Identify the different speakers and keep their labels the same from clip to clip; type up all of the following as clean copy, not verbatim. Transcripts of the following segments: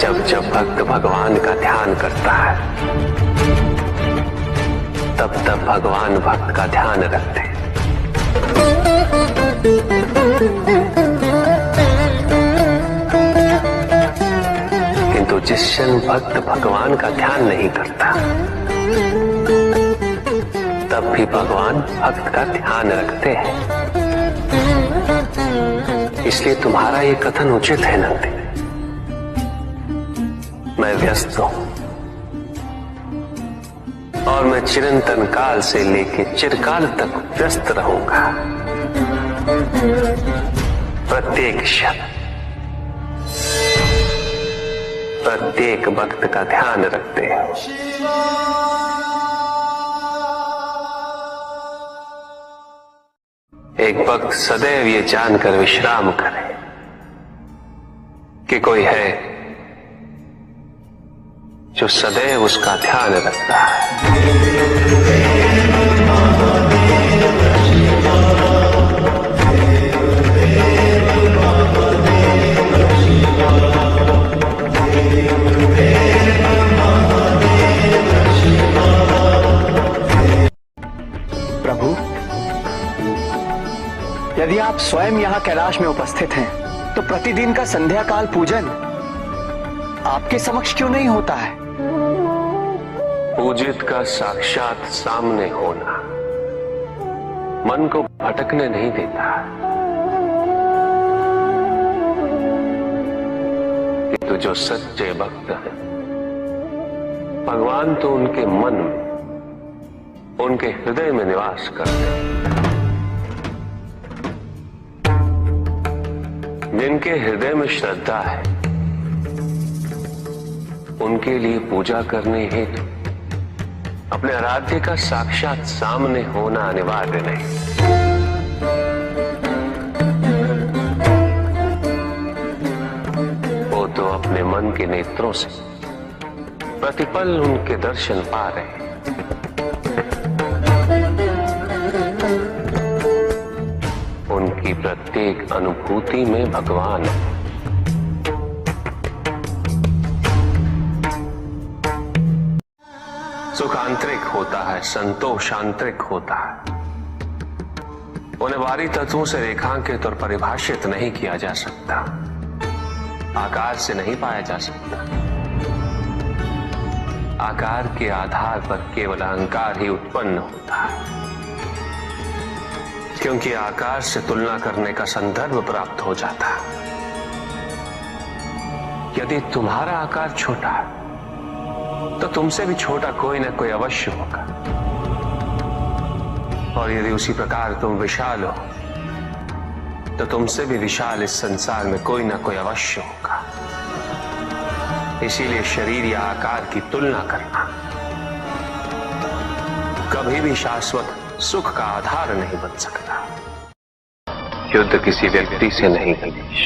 Speaker 1: जब जब भक्त भगवान का ध्यान करता है तब तब भगवान भक्त का ध्यान रखते हैं। किंतु जिस क्षण भक्त भगवान का ध्यान नहीं करता तब भी भगवान भक्त का ध्यान रखते हैं। इसलिए तुम्हारा ये कथन उचित है नंदी। मैं व्यस्त हूं और मैं चिरंतन काल से लेके चिरकाल तक व्यस्त रहूंगा। प्रत्येक क्षण प्रत्येक भक्त का ध्यान रखते हैं। एक भक्त सदैव ये जानकर विश्राम करे कि कोई है जो सदैव उसका ध्यान रखता है।
Speaker 2: प्रभु, यदि आप स्वयं यहाँ कैलाश में उपस्थित हैं, तो प्रतिदिन का संध्या काल पूजन आपके समक्ष क्यों नहीं होता है?
Speaker 1: पूजित का साक्षात सामने होना मन को भटकने नहीं देता, किंतु जो सच्चे भक्त हैं भगवान तो उनके मन में, उनके हृदय में निवास करते हैं। जिनके हृदय में श्रद्धा है उनके लिए पूजा करने हेतु अपने आराध्य का साक्षात सामने होना अनिवार्य नहीं। वो तो अपने मन के नेत्रों से प्रतिपल उनके दर्शन पा रहे हैं। उनकी प्रत्येक अनुभूति में भगवान है। सुख आंतरिक होता है, संतोष आंतरिक होता है। उन्हें बाहरी तत्वों से रेखांकित और परिभाषित नहीं किया जा सकता, आकार से नहीं पाया जा सकता। आकार के आधार पर केवल अहंकार ही उत्पन्न होता है, क्योंकि आकार से तुलना करने का संदर्भ प्राप्त हो जाता है। यदि तुम्हारा आकार छोटा है तो तुमसे भी छोटा कोई ना कोई अवश्य होगा, और यदि उसी प्रकार तुम विशाल हो तो तुमसे भी विशाल इस संसार में कोई ना कोई अवश्य होगा। इसीलिए शरीर या आकार की तुलना करना कभी भी शाश्वत सुख का आधार नहीं बन सकता। युद्ध किसी व्यक्ति से नहीं गणेश,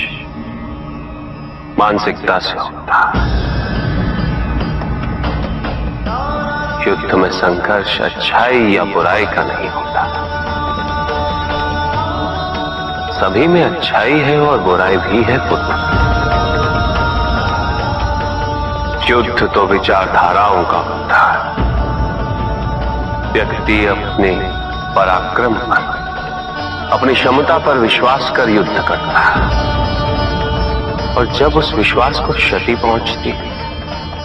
Speaker 1: मानसिकता से होता। युद्ध में संघर्ष अच्छाई या बुराई का नहीं होता, सभी में अच्छाई है और बुराई भी है पुत्र। युद्ध तो विचारधाराओं का होता है। व्यक्ति अपने पराक्रम पर, अपनी क्षमता पर विश्वास कर युद्ध करता है, और जब उस विश्वास को क्षति पहुंचती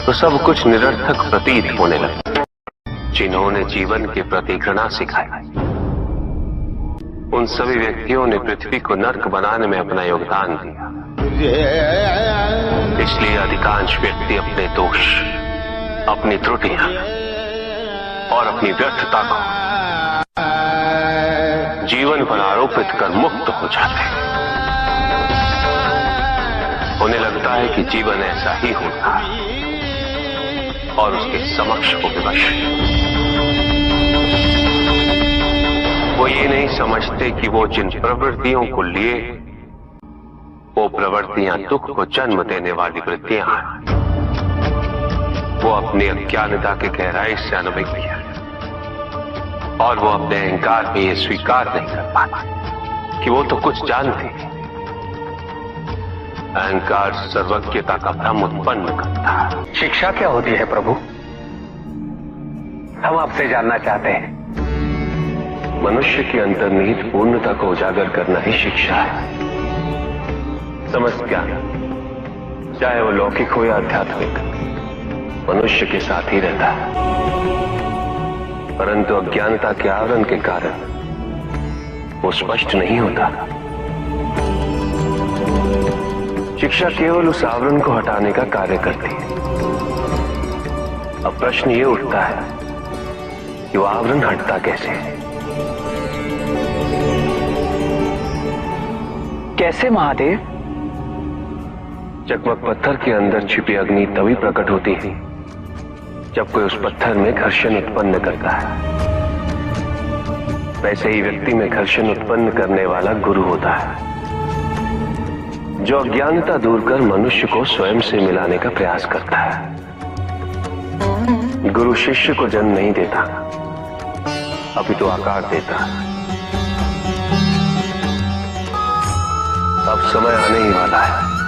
Speaker 1: तो सब कुछ निरर्थक प्रतीत होने लगता। जिन्होंने जीवन के प्रति घृणा सिखाई उन सभी व्यक्तियों ने पृथ्वी को नर्क बनाने में अपना योगदान दिया। इसलिए अधिकांश व्यक्ति अपने दोष, अपनी त्रुटियां और अपनी व्यर्थता को जीवन पर आरोपित कर मुक्त हो जाते हैं। उन्हें लगता है कि जीवन ऐसा ही होता है और उसके समक्ष वो विवश। वो ये नहीं समझते कि वो जिन प्रवृत्तियों को लिए वो प्रवृत्तियां दुख को जन्म देने वाली वृत्तियां हैं। वो अपनी अज्ञानता के गहराई से अनुभवी है और वो अपने अहंकार में ये स्वीकार नहीं कर पाते कि वो तो कुछ जानते हैं, अहंकार सर्वज्ञता का भ्रम उत्पन्न करता है।
Speaker 2: शिक्षा क्या होती है प्रभु? हम आपसे जानना चाहते हैं।
Speaker 1: मनुष्य की अंतर्निहित पूर्णता को उजागर करना ही शिक्षा है। समस्त ज्ञान, चाहे वो लौकिक हो या आध्यात्मिक, मनुष्य के साथ ही रहता है, परंतु अज्ञानता के आवरण के कारण वो स्पष्ट नहीं होता। शिक्षा केवल उस आवरण को हटाने का कार्य करती है। अब प्रश्न ये उठता है कि वो आवरण हटता कैसे?
Speaker 2: कैसे महादेव?
Speaker 1: चकमक पत्थर के अंदर छिपी अग्नि तभी प्रकट होती है जब कोई उस पत्थर में घर्षण उत्पन्न करता है। वैसे ही व्यक्ति में घर्षण उत्पन्न करने वाला गुरु होता है, जो अज्ञानता दूर कर मनुष्य को स्वयं से मिलाने का प्रयास करता है। गुरु शिष्य को जन्म नहीं देता, अपितु आकार देता है। अब समय आने ही वाला है